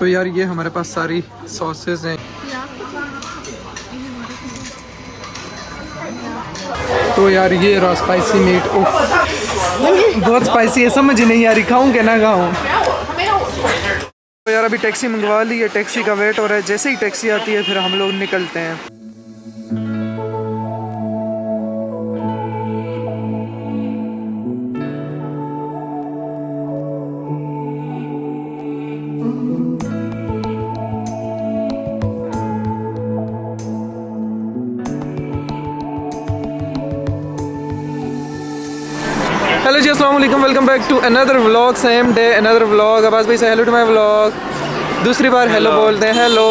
तो यार ये हमारे पास सारी सॉसेस हैं। तो यार ये रहा स्पाइसी मीट। बहुत स्पाइसी है, समझ ही नहीं आ रही खाऊं कि ना खाऊं। तो यार अभी टैक्सी मंगवा ली है, टैक्सी का वेट हो रहा है। जैसे ही टैक्सी आती है फिर हम लोग निकलते हैं। हेलो जी, अस्सलाम वालेकुम, welcome back to another vlog, same day another vlog. Abbas भाई से हेलो टू माय व्लॉग। दूसरी बार हेलो बोलते हैं, हेलो।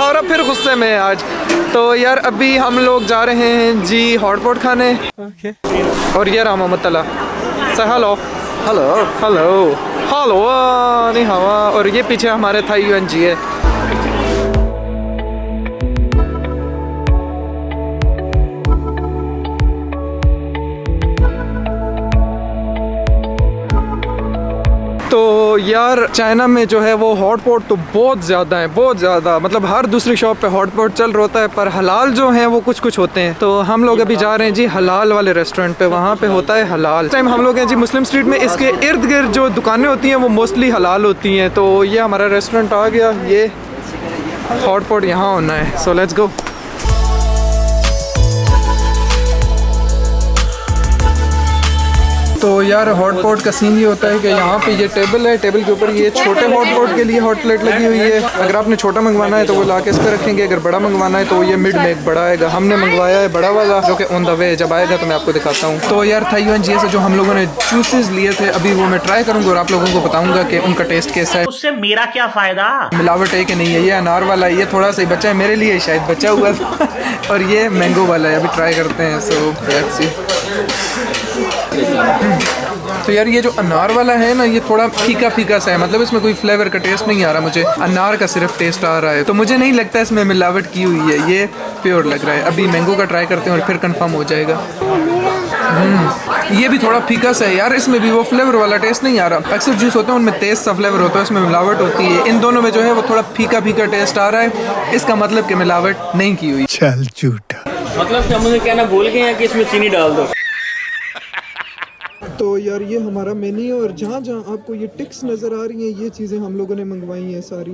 और फिर गुस्से में आज। तो यार अभी हम लोग जा रहे हैं जी हॉटपॉट खाने। और ये रहा मोहम्मद तला से हेलो हेलो हेलो हेलो नहीं हवा। और ये पीछे हमारे थाई यूएन जी है। तो यार चाइना में जो है वो हॉटपॉट तो बहुत ज़्यादा है, बहुत ज़्यादा। मतलब हर दूसरी शॉप पे हॉटपॉट चल रहा होता है, पर हलाल जो हैं वो कुछ कुछ होते हैं। तो हम लोग अभी जा रहे हैं जी हलाल वाले रेस्टोरेंट पे, वहाँ पे होता है हलाल। टाइम हम लोग हैं जी मुस्लिम स्ट्रीट में। इसके इर्द गिर्द जो दुकानें होती हैं वो मोस्टली हलाल होती हैं। तो ये हमारा रेस्टोरेंट आ गया, ये हॉटपॉट यहाँ होना है। So let's go. तो यार हॉटपॉट का सीन ये होता है कि यहाँ पे ये टेबल है, टेबल के ऊपर ये छोटे हॉटपॉट के लिए हॉट प्लेट लगी हुई है। अगर आपने छोटा मंगवाना है तो वो ला के इस पर रखेंगे, अगर बड़ा मंगवाना है तो ये मिड में एक बड़ा आएगा। हमने मंगवाया है बड़ा वाला, जो कि ऑन द वे जब आएगा तो मैं आपको दिखाता हूँ। तो यार थाई यूएन जी से जो हम लोगों ने जूसेस लिए थे अभी वो मैं ट्राई करूँगा और आप लोगों को बताऊँगा कि उनका टेस्ट कैसा है। उससे मेरा क्या फायदा? मिलावट है कि नहीं है। ये अनार वाला है, ये थोड़ा सा ही बचा है, मेरे लिए शायद बचा हुआ था। और ये मैंगो वाला है, अभी ट्राई करते हैं। So let's see. तो यार ये जो अनार वाला है ना, ये थोड़ा फीका फीका सा है। मतलब इसमें कोई फ्लेवर का टेस्ट नहीं आ रहा, मुझे अनार का सिर्फ टेस्ट आ रहा है। तो मुझे नहीं लगता इसमें मिलावट की हुई है, ये प्योर लग रहा है। अभी मैंगो का ट्राई करते हैं और फिर कंफर्म हो जाएगा। ये भी थोड़ा फीका सा है यार, इसमें भी वो फ्लेवर वाला टेस्ट नहीं आ रहा। अक्सर जूस होते हैं उनमें तेज सा फ्लेवर होता है, इसमें मिलावट होती है। इन दोनों में जो है वो थोड़ा फीका फीका टेस्ट आ रहा है। इसका मतलब कि मिलावट नहीं की हुई। चल झूठा। मतलब क्या मुझे कहना भूल गए हैं कि इसमें चीनी डाल दो। तो यार ये हमारा मेन्यू, और जहाँ जहाँ आपको ये टिक्स नज़र आ रही हैं ये चीज़ें हम लोगों ने मंगवाई हैं सारी।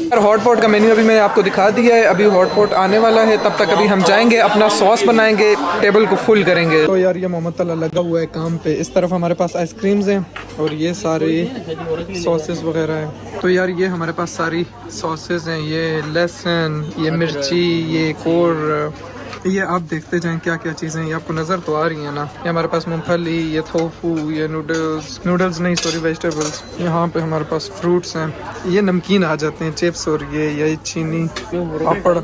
यार हॉटपॉट का मेन्यू अभी मैंने आपको दिखा दिया है। अभी हॉटपॉट आने वाला है, तब तक अभी हम जाएंगे अपना सॉस बनाएंगे, टेबल को फुल करेंगे। तो यार ये मोहम्मद तला लगा हुआ है काम पे। इस तरफ हमारे पास आइसक्रीम्स हैं और ये सारे सॉसेस वगैरह हैं। तो यार ये हमारे पास सारी सॉसेस हैं, ये लहसुन, ये मिर्ची, ये एक और ये आप देखते जाएं क्या क्या चीज़ें ये आपको नज़र तो आ रही हैं ना। ये हमारे पास मूंगफली, ये थोफू, ये नूडल्स नहीं सॉरी वेजिटेबल्स। यहाँ पे हमारे पास फ्रूट्स हैं, ये नमकीन आ जाते हैं, चिप्स, और ये चीनी, पापड़,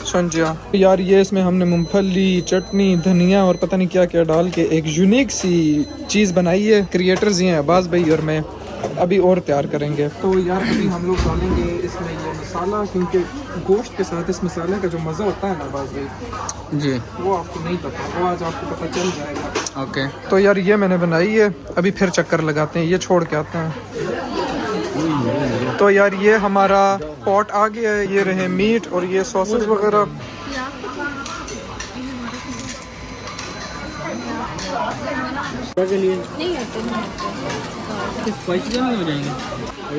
संजिया। यार ये इसमें हमने मूंगफली, चटनी, धनिया और पता नहीं क्या क्या डाल के एक यूनिक सी चीज़ बनाई है। क्रिएटर्स ये हैं अब्बास भाई और मैं, अभी और तैयार करेंगे। तो यार अभी हम लोग डालेंगे इसमें ये मसाला, क्योंकि गोश्त के साथ इस मसाले का जो मज़ा होता है ना अब्बास भाई जी, वो आपको नहीं पता, वो आज आपको पता चल जाएगा। ओके। तो यार ये मैंने बनाई है, अभी फिर चक्कर लगाते हैं, ये छोड़ के आते हैं। तो यार ये हमारा पॉट आ गया है, ये रहे मीट और ये सॉसेस वगैरह।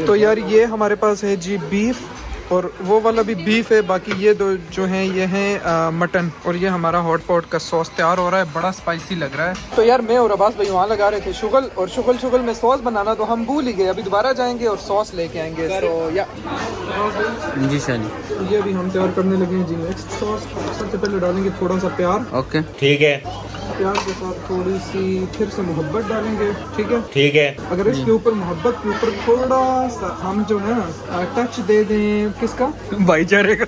तो यार ये हमारे पास है जी बीफ, और वो वाला भी बीफ है। बाकी ये दो जो हैं ये हैं मटन। और ये हमारा हॉटपॉट का सॉस तैयार हो रहा है, बड़ा स्पाइसी लग रहा है। तो यार मैं और अब्बास भाई वहाँ लगा रहे थे शुगल, और शुगल में सॉस बनाना तो हम भूल ही गए। अभी दोबारा जाएंगे और सॉस लेके आएंगे। तो या जी सर, ये अभी हम तैयार करने लगे हैं जी नेक्स्ट सॉस। सबसे पहले डालेंगे थोड़ा सा प्यार। ओके ठीक है। प्यार के साथ थोड़ी सी फिर से मोहब्बत डालेंगे। ठीक है, ठीक है। अगर इसके ऊपर मोहब्बत के ऊपर थोड़ा सा हम जो है ना टच दे दें, किसका? भाईचारे का।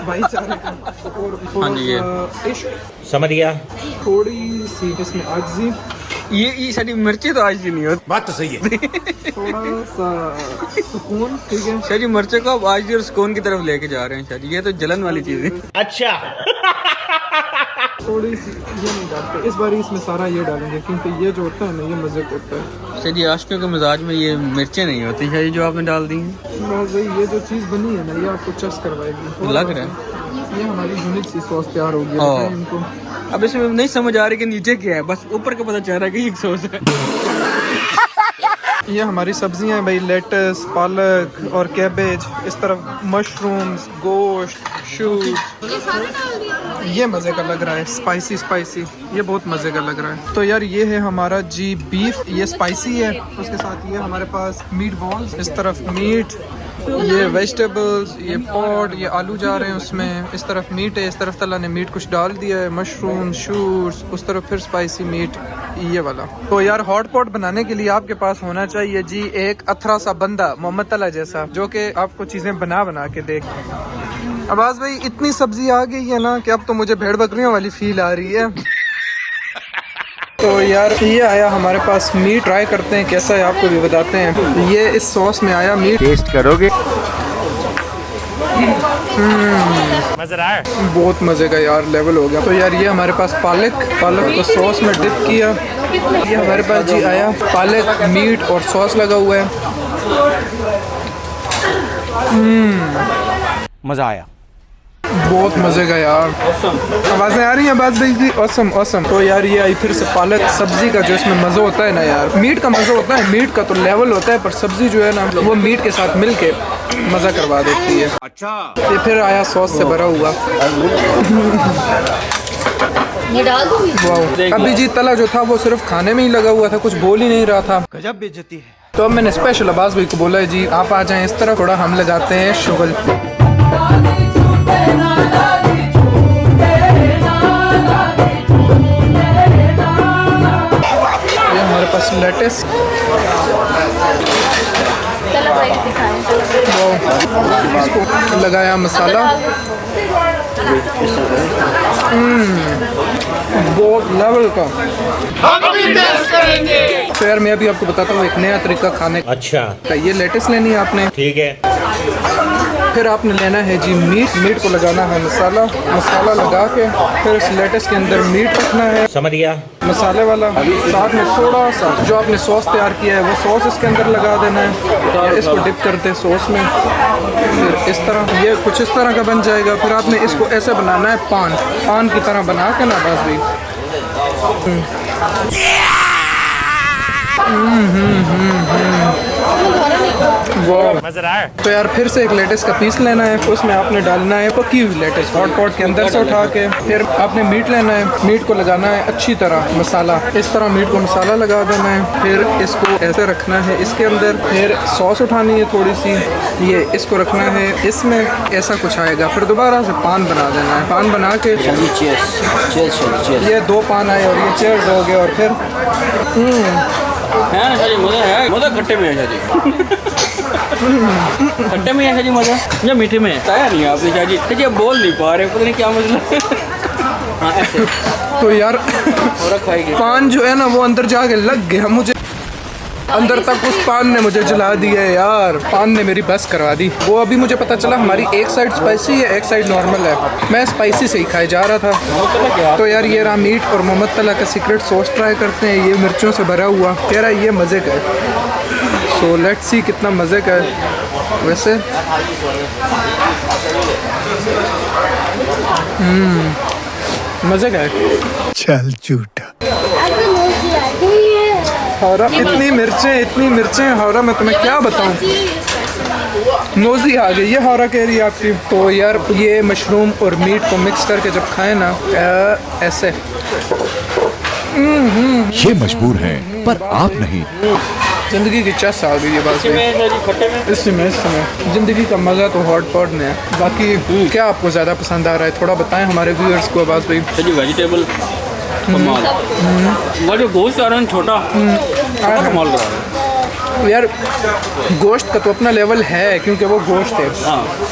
भाईचारे का। और थोड़ा सा इश्क, समझ गया। थोड़ी सी इसमें आजिज़ी, ये सारी मिर्ची तो आज ही नहीं होती। बात तो सही है। थोड़ा सा सुकून। ठीक है, शायद मिर्ची को आप आज और सुकून की तरफ लेके जा रहे हैं शायद। ये तो जलन वाली चीज है। अच्छा। थोड़ी सी ये नहीं डालते इस बार, इसमें सारा ये डालेंगे क्योंकि ये जो होता है ना ये मज़े का होता है। सर जी आशिकों के मिजाज में ये मिर्चें नहीं होती है जो आपने डाल दी हैं। बस भाई ये जो चीज़ बनी है ना ये आपको चस करवाएगी। लग रहा है ये हमारी यूनिक सी सॉस तैयार होगी। बताएं इनको। अब इसमें नहीं समझ आ रही कि नीचे क्या है, बस ऊपर का पता चल रहा है कि एक सॉस है। ये हमारी सब्जियां हैं भाई, लेटस, पालक और कैबेज, इस तरफ मशरूम्स, गोश्त, शूज। ये मज़े का लग रहा है, स्पाइसी स्पाइसी, ये बहुत मज़े का लग रहा है। तो यार ये है हमारा जी बीफ, ये स्पाइसी है। उसके साथ ये हमारे पास मीट बॉल्स, इस तरफ मीट, ये वेजिटेबल्स, ये पॉड, ये आलू जा रहे हैं उसमें, इस तरफ मीट है, इस तरफ तला ने मीट कुछ डाल दिया है, मशरूम, शूज, उस तरफ फिर स्पाइसी मीट, ये वाला। तो यार हॉट पॉट बनाने के लिए आपके पास होना चाहिए जी एक अथरा सा बंदा, मोहम्मद तला जैसा, जो कि आपको चीज़ें बना के दे। अब्बास भाई इतनी सब्जी आ गई है ना कि अब तो मुझे भेड़ बकरियों वाली फील आ रही है। तो यार ये आया हमारे पास मीट, ट्राई करते हैं कैसा है, आपको भी बताते हैं। ये इस सॉस में आया मीट, टेस्ट करोगे? मज़ा आया, बहुत मज़े का यार लेवल हो गया। तो यार ये हमारे पास पालक को सॉस में डिप किया। ये हमारे पास जी आया पालक, मीट और सॉस लगा हुआ है। मज़ा आया, बहुत मज़े का यार। आवाज़ें आ रही हैं बात भाई की, औसम औसम। तो यार ये आई फिर से पालक सब्जी का, जो इसमें मज़ा होता है ना यार, मीट का मज़ा होता है, मीट का तो लेवल होता है, पर सब्जी जो है ना वो मीट के साथ मिल के मज़ा करवा देती है। अच्छा ये फिर आया सॉस से भरा हुआ। वाह, अभी जी तला जो था वो सिर्फ खाने में ही लगा हुआ था, कुछ बोल ही नहीं रहा था। गजब बेइज्जती है। तो अब मैंने स्पेशल अब्बास भाई को बोला है जी आप आ जाएं इस तरफ, थोड़ा हम लगाते हैं शुगल। ये हमारे पास लेटेस, इसको लगाया मसाला, बहुत लेवल का। तो यार मैं अभी आपको बताता हूँ एक नया तरीका खाने का। अच्छा, ये लेटेस लेनी है आपने, ठीक है। फिर आपने लेना है जी मीट को लगाना है मसाला लगा के, फिर इस लेटेस के अंदर मीट रखना है, समझ गया, मसाले वाला। साथ में थोड़ा सा जो आपने सॉस तैयार किया है वो सॉस इसके अंदर लगा देना है। इसको डिप करते हैं सॉस में, फिर इस तरह ये कुछ इस तरह का बन जाएगा। फिर आपने इसको ऐसे बनाना है पान की तरह बना के ना, बस भी तो यार फिर से एक लेटेस का पीस लेना है, उसमें आपने डालना है पकी हुई लेटेस, हॉट पॉट के अंदर से उठा के। फिर आपने मीट लेना है, मीट को लगाना है अच्छी तरह मसाला, इस तरह मीट को मसाला लगा देना है। फिर इसको ऐसे रखना है इसके अंदर, फिर सॉस उठानी है थोड़ी सी, ये इसको रखना है इसमें, ऐसा कुछ आएगा। फिर दोबारा से पान बना देना है, पान बना के ये 2 पान आए और ये चेयर्स हो गए। और फिर है ना शादी मज़ा है, मज़ा खट्टे में है शादी। खट्टे में है शादी मज़ा, या मीठे में है तैयार नहीं आपने शादी। शादी आप बोल नहीं पा रहे, पता नहीं क्या मसला। हाँ ऐसे तो यार और खाएगी पान जो है ना वो अंदर जाके लग गया मुझे, अंदर तक उस पान ने मुझे जला दिया यार। पान ने मेरी बस करवा दी। वो अभी मुझे पता चला हमारी एक साइड स्पाइसी है, एक साइड नॉर्मल है। मैं स्पाइसी से ही खाए जा रहा था। तो यार ये रहा मीट और मोहम्मद तला का सीक्रेट सॉस, ट्राई करते हैं। ये मिर्चों से भरा हुआ, कह रहा है ये मज़े का है। सो लेट्स सी कितना मज़े का है। वैसे मज़े का है। चल झूठा। हौरा इतनी मिर्चें हौरा, मैं तुम्हें क्या बताऊं, नोज़ी आ गई। ये हौरा कह रही है आपकी। तो यार ये मशरूम और मीट को मिक्स करके जब खाएं ना ऐसे, ये मजबूर हैं पर आप नहीं। ज़िंदगी की चस आ गई है बात। इसमें ज़िंदगी का मज़ा तो हॉट पॉट में है। बाकी क्या आपको ज़्यादा पसंद आ रहा है, थोड़ा बताएं हमारे व्यूअर्स को। आवाज़ भाई शादी वेजिटेबल कमाल, वो जो गोश्त आ रहा है छोटा कमाल कर रहा है यार। गोश्त का तो अपना लेवल है क्योंकि वो गोश्त है,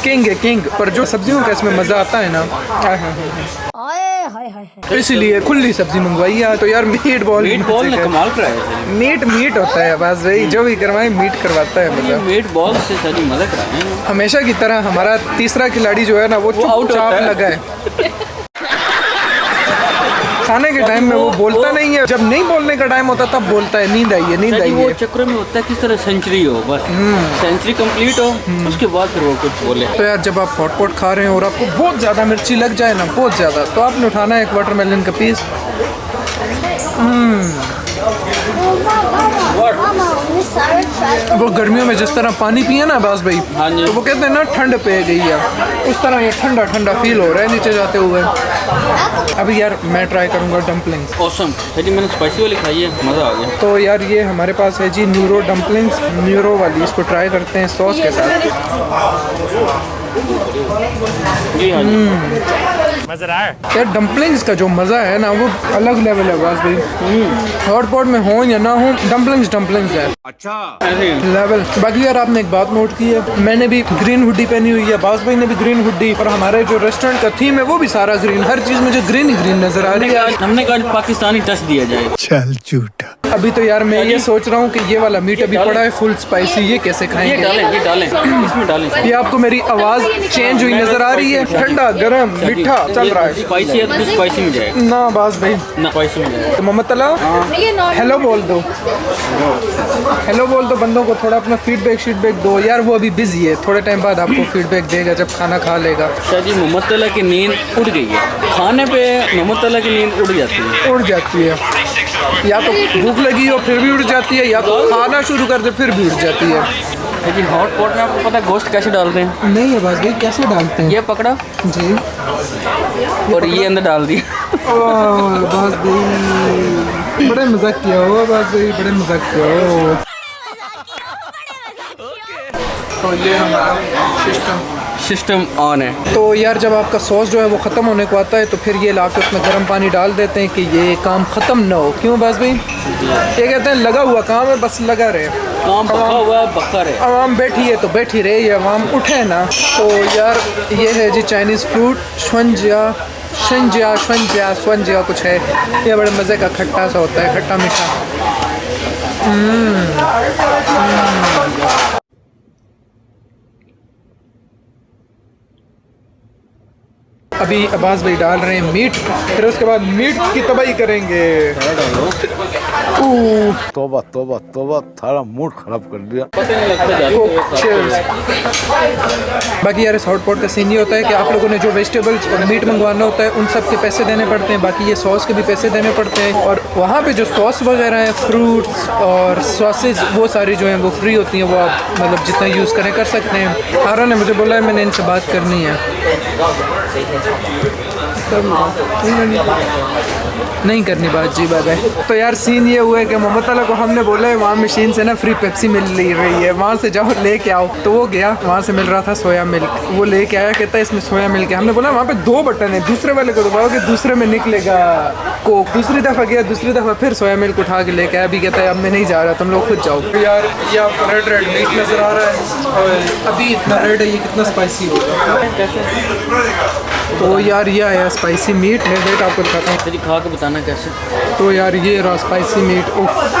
किंग है किंग। पर जो सब्जियों का इसमें मज़ा आता है ना, इसीलिए खुली सब्जी मंगवाई है। तो यार मीट बॉल ने कमाल कराया है। मीट होता है बस भाई, जो भी करवाए मीट करवाता है। मतलब मीट बॉल से शादी मज़ा कराए। हमेशा की तरह हमारा तीसरा खिलाड़ी जो है ना वो चुपचाप लगा है। खाने के टाइम में वो बोलता नहीं है, जब नहीं बोलने का टाइम होता तब बोलता है नींद आई है, नींद आई वो है। चक्कर में होता है किस तरह सेंचुरी हो, बस सेंचुरी कंप्लीट हो उसके बाद फिर वो कुछ बोले। तो यार जब आप हॉट पॉट खा रहे हैं और आपको बहुत ज़्यादा मिर्ची लग जाए ना, बहुत ज़्यादा, तो आपने उठाना है एक वाटरमेलन का पीस। वो गर्मियों में जिस तरह पानी पिए ना अब्बास भाई, हाँ जी। तो वो कहते हैं ना ठंड पे गई है, उस तरह ये ठंडा ठंडा फील हो रहा है नीचे जाते हुए। अभी यार मैं ट्राई करूँगा डम्पलिंग्स। ऑसम है जी, मैंने स्पाइसी वाली खाई है, मज़ा आ गया। तो यार ये हमारे पास है जी न्यूरो डम्पलिंग्स, न्यूरो वाली, इसको ट्राई करते हैं सॉस के साथ। जी हाँ जी। यार डम्पलिंग्स का जो मज़ा है ना वो अलग लेवल है बस भाई। हॉट पॉट में हो या ना हो, डम्पलिंग्स डम्पलिंग्स है ऐसे ही। लेवल। बाकी यार आपने एक बात नोट की है, मैंने भी ग्रीन हुडी पहनी हुई है, बास भाई ने भी ग्रीन हुडी, और हमारे जो रेस्टोरेंट का थीम है वो भी सारा ग्रीन, हर चीज़ मुझे ग्रीन ही ग्रीन नजर आ रही है। हमने कहा पाकिस्तानी टच दिया जाए। चल झूठा। अभी तो यार मैं ये सोच रहा हूँ कि ये वाला मीट अभी पड़ा है फुल स्पाइसी, ये कैसे ये खाएंगे? डालें इसमें डालें। ये आपको मेरी आवाज़ चेंज हुई नजर आ रही है? ठंडा गरम मीठा चल रहा है स्पाइसी है तो स्पाइसी में जाएगा ना बास भाई। ना, स्पाइसी में जाएगा। तो मोहम्मद तला हेलो बोल दो, हेलो बोल दो बंदों को, थोड़ा अपना फीडबैक दो यार। वो अभी बिजी है, थोड़े टाइम बाद आपको फीडबैक देगा जब खाना खा लेगा। शायद जी मोहम्मद तला की नींद उड़ गई है, खाने पे मोहम्मद तला की नींद उड़ जाती है। उड़ जाती है, या तो भूख लगी हो फिर भी उड़ जाती है, या तो खाना शुरू कर दे फिर भी उड़ जाती है। लेकिन हॉट पॉट में आपको पता है गोश्त कैसे डालते हैं? नहीं है बास भाई, कैसे डालते हैं? ये पकड़ा जी और ये अंदर डाल दिया। ओह बास भाई बड़े मजाक किया हो, बास भाई बड़े मजाक किया हो। तो ये हमारा सिस्टम ऑन है। तो यार जब आपका सॉस जो है वो ख़त्म होने को आता है तो फिर ये ला के उसमें गर्म पानी डाल देते हैं कि ये काम ख़त्म ना हो। क्यों बास भाई? ये कहते हैं लगा हुआ काम है, बस लगा रहे, काम पका हुआ है, बकर है। आवाम बैठी है तो बैठी रहे, ये आवाम उठे ना। तो यार ये है जी चाइनीज़ फ्रूट स्वंजिया कुछ है, ये बड़े मज़े का खट्टा सा होता है, खट्टा मीठा। अभी अब्बास भाई डाल रहे हैं मीट, फिर उसके बाद मीट की तबाही करेंगे। तोबा तोबा तोबा, थारा मूड खराब कर दिया। पता नहीं लगता Cheers। बाकी यार इस हॉट पॉट का सीन ये होता है कि आप लोगों ने जो वेजिटेबल्स और मीट मंगवाना होता है उन सब के पैसे देने पड़ते हैं, बाकी ये सॉस के भी पैसे देने पड़ते हैं। और वहाँ पे जो सॉस वगैरह है, फ्रूट्स और सॉसेज, वो सारी जो हैं वो फ्री होती हैं, वो आप मतलब जितना यूज़ करें कर सकते हैं। आरा ने मुझे बोला है मैंने इनसे बात करनी है। नहीं करनी बात जी बाबा। तो यार सीन ये हुआ है कि मोहम्मद तला को हमने बोला है वहाँ मशीन से ना फ्री पेप्सी मिल रही है, वहाँ से जाओ लेके आओ। तो वो गया, वहाँ से मिल रहा था सोया मिल्क, वो लेके आया, कहता है इसमें सोया मिल्क है। हमने बोला वहाँ पे 2 बटन है, दूसरे वाले को दबाओगे दूसरे में निकलेगा कोक। दूसरी दफ़ा गया, दूसरी दफ़ा फिर सोया मिल्क उठा के लेके आया। अभी कहता है अब मैं नहीं जा रहा, तुम लोग खुद जाओ। तो यार ये आपको रेड रेड मीट नज़र आ रहा है और अभी इतना रेड है, ये कितना स्पाइसी होगा। तो यार ये आया स्पाइसी मीट, मैं वेट आपको दिखाता हूँ। तेरी खा के बताना कैसे। तो यार ये रहा स्पाइसी मीट,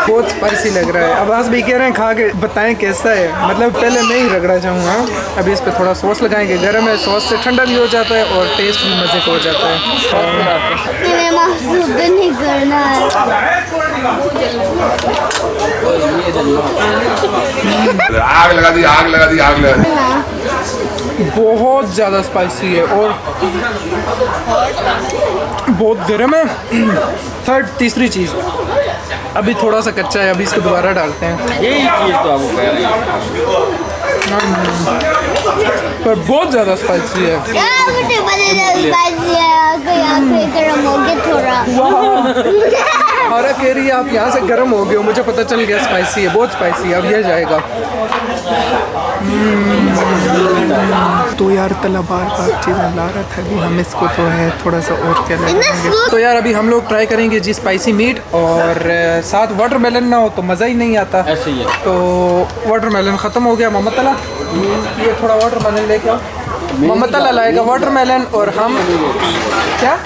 बहुत स्पाइसी लग रहा है। अब्बास भाई कह रहे हैं खा के बताएं कैसा है, मतलब पहले मैं ही रगड़ा चाहूँगा। अभी इस पर थोड़ा सॉस लगाएंगे, गर्म है, सॉस से ठंडा भी हो जाता है और टेस्ट भी मज़े का हो जाता है। तुम्हें महसूस नहीं करना है। आग लगा दी, आग लगा दी, आग लगा दी। बहुत ज़्यादा स्पाइसी है और बहुत गर्म है। तीसरी चीज़ अभी थोड़ा सा कच्चा है, अभी इसको दोबारा डालते हैं। यही चीज़ तो आपको कह रहे हैं, पर बहुत ज़्यादा स्पाइसी है। यार मुझे पता नहीं स्पाइसी है, आंखें गर्म हो गए थोड़ा। हमारा कह रही है आप यहाँ से गर्म हो गए हो, मुझे पता चल गया स्पाइसी है, बहुत स्पाइसी है। अब ये जाएगा। तो यार तला बार चीज़ें ला रहा था, अभी हम इसको तो है थोड़ा सा और क्या लगाएंगे। तो यार अभी हम लोग ट्राई करेंगे जी स्पाइसी मीट, और साथ वाटरमेलन ना हो तो मज़ा ही नहीं आता। ऐसे ही है। तो वाटरमेलन ख़त्म हो गया। मोहम्मद तला ये थोड़ा वाटरमेलन लेके आओ। मोहम्मद तला लाएगा वाटरमेलन और हम क्या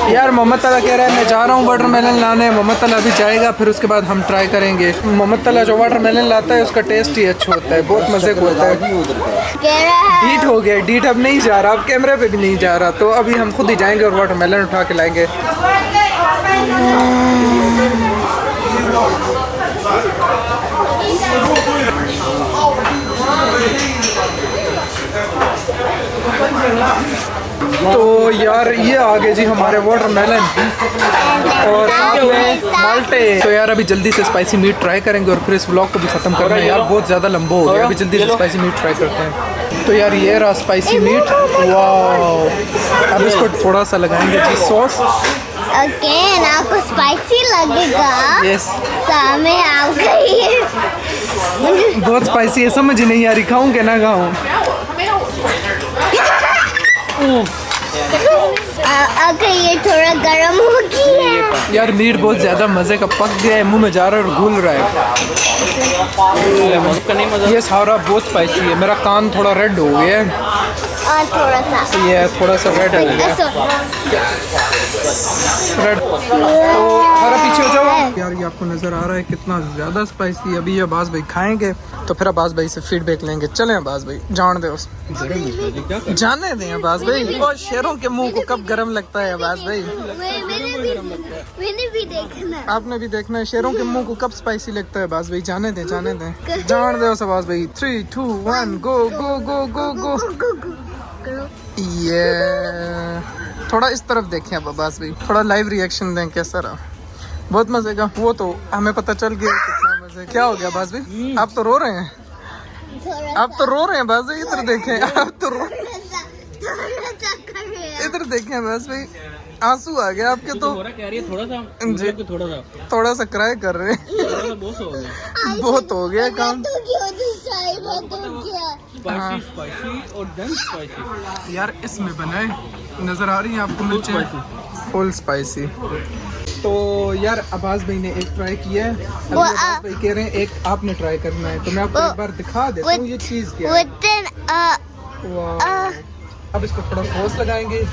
यार मोहम्मद तला कह रहा है मैं जा रहा हूँ वाटरमेलन लाने। मोहम्मद तला अभी जाएगा, फिर उसके बाद हम ट्राई करेंगे। मोहम्मद तला जो वाटरमेलन लाता है उसका टेस्ट ही अच्छा होता है, बहुत मज़े का होता है। कह रहा है डीट हो गया, डीट अब नहीं जा रहा, अब कैमरे पे भी नहीं जा रहा, तो अभी हम खुद ही जाएंगे और वाटरमेलन उठा के लाएंगे। तो यार ये आ गए जी हमारे वाटरमेलन और साथ में माल्टे। तो यार अभी जल्दी से स्पाइसी मीट ट्राई करेंगे और फिर इस व्लॉग को भी ख़त्म करना है। यार बहुत ज़्यादा लंबा हो गया, अभी जल्दी से स्पाइसी मीट ट्राई करते हैं। तो यार ये रहा स्पाइसी मीट, वाह। अब इसको थोड़ा सा लगाएंगे जी सॉस। ओके ना आपको स्पाइसी लगेगा। यस सामने आ गई। बहुत स्पाइसी है, समझ ही नहीं आ रही खाऊं कि ना खाऊं। ओके ये थोड़ा गर्म हो गया है। यार मीट बहुत ज़्यादा मज़े का पक गया है, मुंह में जा रहा है और घुल रहा है। ये सारा बहुत स्पाइसी है, मेरा कान थोड़ा रेड हो गया है। और थोड़ा सा ये थोड़ा सा रेड हो गया रेड। तो हरा पीछे हो जाओ। यार ये आपको नज़र आ रहा है कितना ज़्यादा स्पाइसी है। अभी ये अब्बास भाई खाएंगे तो फिर अब्बास भाई से फीडबैक लेंगे। चलें अब्बास भाई, जान दे उस जाने दें अब्बास भाई। वो शेरों के मुंह को कब गरम लगता है अब्बास भाई? मैंने भी देखना। आपने भी देखना है शेरों के मुंह को कब स्पाइसी लगता है अब्बास भाई। जाने दें जाने दें, जान दे उस अब्बास भाई। 3 2 1 गो गो गो गो गो। ये थोड़ा इस तरफ देखें अब अब्बास भाई, थोड़ा लाइव रिएक्शन दें कैसा रहा। बहुत मजे का, वो तो हमें पता चल गया कितना मजे। क्या हो गया अब्बास भाई, आप तो रो रहे हैं, आप तो रो रहे हैं अब्बास भाई। इधर देखें, आप तो रो, इधर देखें अब्बास भाई, आंसू आ गया आपके। तो थोड़ा सा क्राई कर रहे हैं। बहुत हो गया काम यार। इसमें बनाए नजर आ रही है आपको मिर्चें फुल स्पाइसी। तो यार अब्बास भाई ने एक ट्राई किया है, अभी अब्बास भाई कह रहे हैं एक आपने ट्राई करना है। तो मैं आपको एक बार दिखा देता हूँ ये चीज़ क्या है। अब इसको थोड़ा सॉस लगाएंगे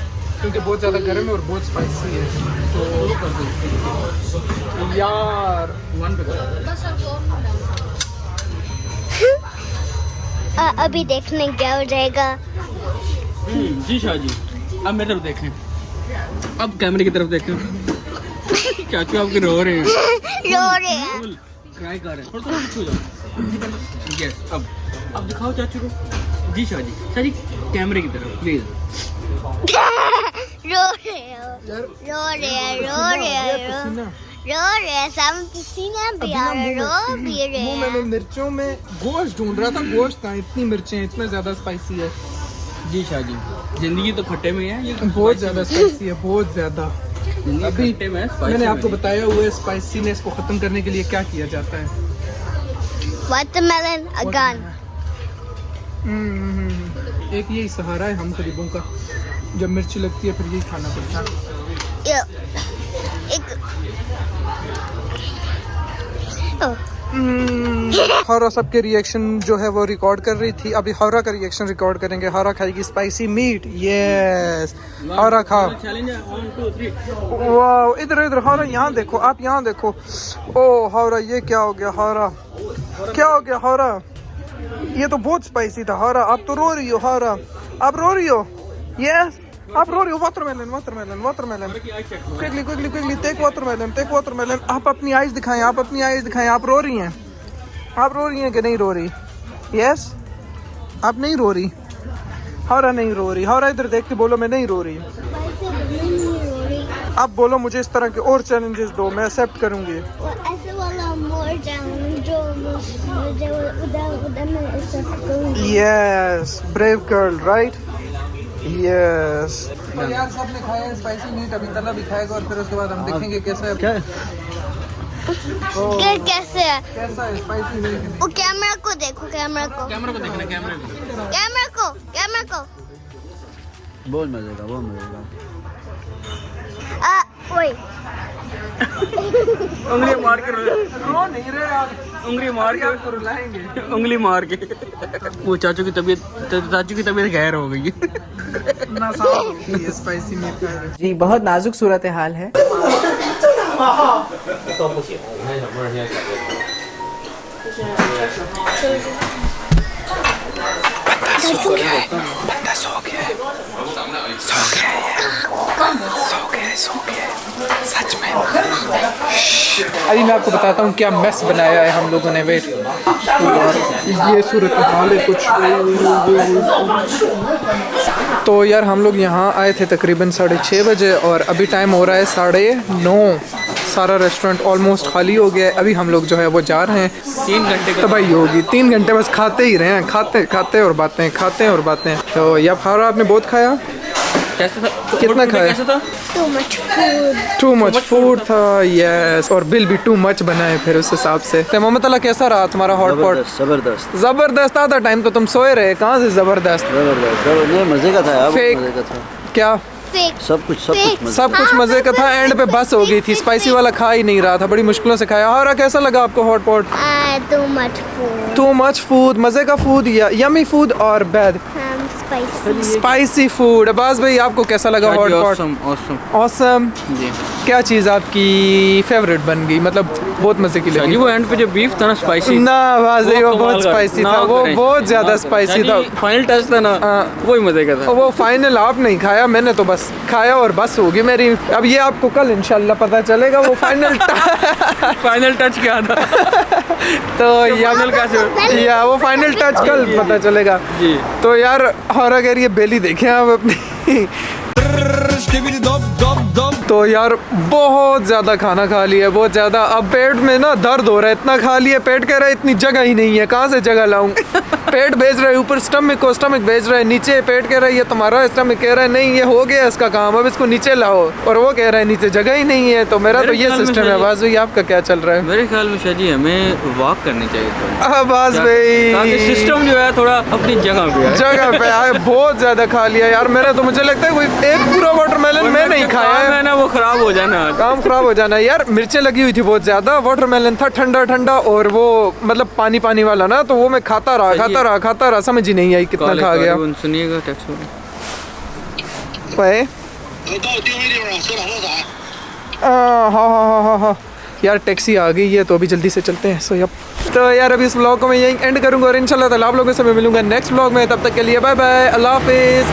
क्योंकि बहुत ज़्यादा गर्म है और बहुत स्पाइसी है। तो यार अभी देखने क्या हो जाएगा। जी शाह जी, अब मेरी तरफ देखें, अब कैमरे की तरफ देखें। चाचू आपके रो रहे हैं, रो रहे हैं, ट्राई कर रहे हैं। थोड़ा छू जाओ। यस, अब दिखाओ चाचू को। जी शाह जी, सर कैमरे की तरफ प्लीज। रो रहे हैं, रो रहे हैं, रो रहे हैं, रो रहे हैं, सामने पसीना भी आ रहा है, रो भी रहे हैं। मैंने मिर्चों में गोश्त ढूंढ रहा था, गोश्त था, इतनी मिर्चें, इतना ज्यादा स्पाइसी है। जी शाह जी, जिंदगी तो खट्टे में है, ये बहुत ज्यादा स्पाइसी है, बहुत ज्यादा। अभी खट्टे में मैंने आपको बताया हुआ है स्पाइसीनेस को खत्म करने के लिए क्या किया जाता है। वाटरमेलन अगन। एक यही सहारा है हम गरीबों का, जब मिर्ची लगती है फिर यही खाना पड़ता है। हौरा सबके रिएक्शन जो है वो रिकॉर्ड कर रही थी, अभी हौरा का रिएक्शन रिकॉर्ड करेंगे। हौरा खाएगी स्पाइसी मीट। यस हौरा खाओ। वाह, इधर इधर हौरा, यहाँ देखो, आप यहाँ देखो। ओ हौरा, ये क्या हो गया हौरा, क्या हो गया हौरा? ये तो बहुत स्पाइसी था हौरा। आप तो रो रही हो हौरा, आप रो रही हो। यस आप रो रही हो। Watermelon watermelon watermelon, quickly quickly quickly take watermelon, take watermelon. आप अपनी आइज दिखाएं, आप अपनी आइज दिखाएं। आप रो रही हैं, आप रो रही हैं कि नहीं रो रही? यस आप नहीं रो रही हौरा, नहीं रो रही हौरा। इधर देख के बोलो मैं नहीं रो रही। आप बोलो मुझे इस तरह के और चैलेंजेस दो, मैं एक्सेप्ट करूंगी। ऐसे वाला मोर चैलेंज जो मुझे उधर में एक्सेप्ट करूंगी। Yes brave girl, right? Yes. तो यार सबने खाया है स्पाइसी मीट, अभी तला भी खाएगा और फिर उसके बाद हम देखेंगे कैसा है। क्या कैसे है, कैसा है स्पाइसी मीट। वो कैमरा को देखो, कैमरा को, कैमरा को देखना, कैमरे को, कैमरा को, कैमरा को। बहुत मजे का, बहुत मजे का। ओए उंगली मार के रो नहीं रहे आप, उंगली मार के आपको रुलाएंगे। उंगली मार के वो चाचू की तबीयत गैर हो गई ना साफ होगी ये स्पाइसी मीट खा रहे। जी बहुत नाजुक सूरत हाल है। बंदा सो गया सच में। अभी मैं आपको बताता हूँ क्या मेस बनाया है हम लोगों ने। वेट, ये सूरत हाल है कुछ। तो यार हम लोग यहाँ आए थे तकरीबन 6:30 बजे और अभी टाइम हो रहा है 9:30। सारा रेस्टोरेंट ऑलमोस्ट खाली हो गया है। अभी हम लोग जो है वो जा रहे हैं। 3 घंटे का तबाही होगी, 3 घंटे बस खाते ही रहे हैं, खाते और बातें, खाते और बातें। तो या फारा आपने बहुत खाया? कैसा था? कितना खाया? कैसा था? Too much food. Too much food था, यस। और बिल भी टू मच बनाए फिर उस हिसाब से। तो मोहम्मद अल्लाह कैसा रहा तुम्हारा हॉट पॉट? जबरदस्त जबरदस्त। आधा टाइम तो तुम सोए रहे, कहाँ से जबरदस्त? नहीं, मजे का था यार, Fake. मजे का था। क्या Fake. सब कुछ सब कुछ मजे का था। एंड पे बस हो गई थी, स्पाइसी वाला खा ही नहीं रहा था, बड़ी मुश्किलों से खाया। और कैसा लगा आपको hot pot? Too much food. Too much food, मजे का फूड या यमी फूड और bad Spicy. Spicy food. Abbas भाई आपको कैसा लगा हॉट पॉट? Awesome awesome. जी क्या चीज़ आपकी फेवरेट बन गई, मतलब बहुत मजे की लगी? जी वो एंड पे जो बीफ था ना स्पाइसी ना बाज वो बहुत स्पाइसी था, वो बहुत ज़्यादा स्पाइसी था। फाइनल टच था ना, वही मजे का था। वो फाइनल आप नहीं खाया, मैंने तो बस खाया और बस होगी मेरी। अब ये आपको कल इंशाल्लाह पता चलेगा वो फाइनल फाइनल टच क्या था? तो या वो फाइनल टच कल पता चलेगा जी। तो यार और अगर ये बेली देखें आप अपनी तो यार बहुत ज़्यादा खाना खा लिया, बहुत ज़्यादा। अब पेट में ना दर्द हो रहा है, इतना खा लिया, पेट कह रहा है इतनी जगह ही नहीं है, कहाँ से जगह लाऊं? पेट भेज रहा है ऊपर स्टमक को, स्टमक भेज रहा है नीचे, पेट कह रहा है ये तुम्हारा, स्टमक कह रहा है नहीं ये हो गया इसका काम, अब इसको नीचे लाओ, और वो कह रहा है नीचे जगह ही नहीं है। तो मेरा तो ये सिस्टम है। आवाज़ भाई आपका क्या चल रहा है? मेरे ख्याल में शाजी हमें वॉक करनी चाहिए था। आवाज़ भाई सिस्टम जो है थोड़ा अपनी जगह पे है। जगह पे आए, बहुत ज़्यादा खा लिया यार मैंने। तो मुझे लगता है कोई एक पूरा वाटरमेलन मैं नहीं खाया है ना, वो खराब हो जाना, काम खराब हो जाना यार। मिर्चें लगी हुई थी बहुत ज्यादा, वाटरमेलन था ठंडा ठंडा और वो मतलब पानी पानी वाला ना, तो वो मैं खाता रहा, समझ ही नहीं आई कितना खा गया। सुनिएगा टैक्स हाँ यार टैक्सी आ गई है तो अभी जल्दी से चलते हैं। सो यप, तो यार अभी इस व्लॉग को मैं यहीं एंड करूंगा और इंशाल्लाह ताला आप लोगों से मैं मिलूंगा नेक्स्ट व्लॉग में। तब तक के लिए बाय बाय, अल्लाह हाफिज़।